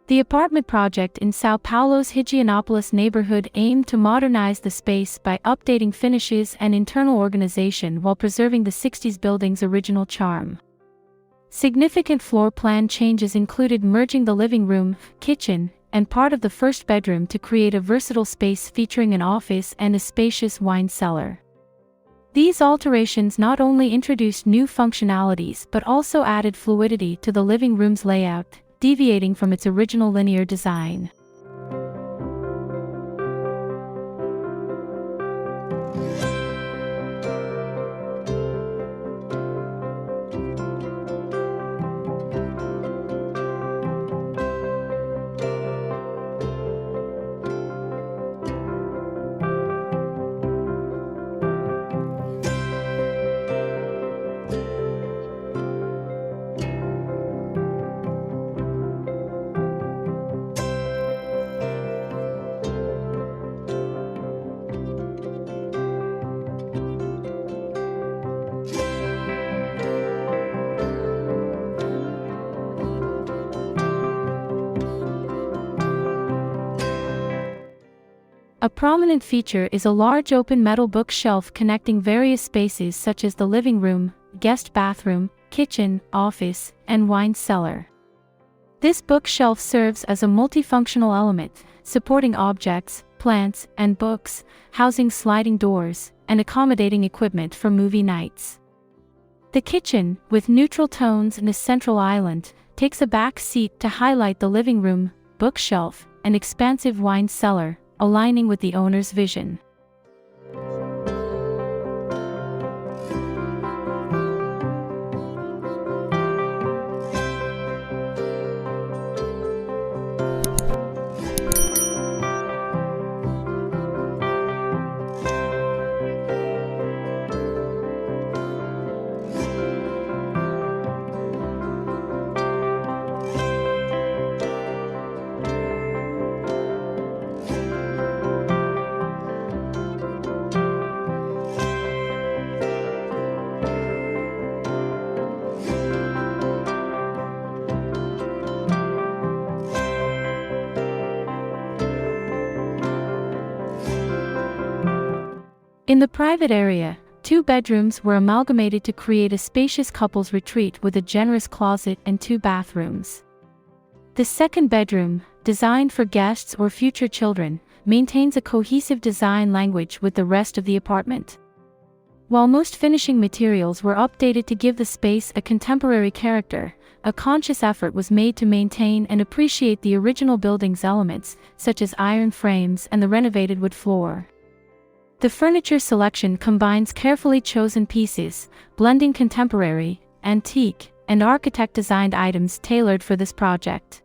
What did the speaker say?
The apartment project in São Paulo's Higienópolis neighborhood aimed to modernize the space by updating finishes and internal organization while preserving the 60s building's original charm. Significant floor plan changes included merging the living room, kitchen, and part of the first bedroom to create a versatile space featuring an office and a spacious wine cellar. These alterations not only introduced new functionalities but also added fluidity to the living room's layout, deviating from its original linear design. A prominent feature is a large open metal bookshelf connecting various spaces such as the living room, guest bathroom, kitchen, office, and wine cellar. This bookshelf serves as a multifunctional element, supporting objects, plants, and books, housing sliding doors, and accommodating equipment for movie nights. The kitchen, with neutral tones and a central island, takes a back seat to highlight the living room, bookshelf, and expansive wine cellar, aligning with the owner's vision. In the private area, 2 bedrooms were amalgamated to create a spacious couple's retreat with a generous closet and 2 bathrooms. The second bedroom, designed for guests or future children, maintains a cohesive design language with the rest of the apartment. While most finishing materials were updated to give the space a contemporary character, a conscious effort was made to maintain and appreciate the original building's elements, such as iron frames and the renovated wood floor. The furniture selection combines carefully chosen pieces, blending contemporary, antique, and architect-designed items tailored for this project.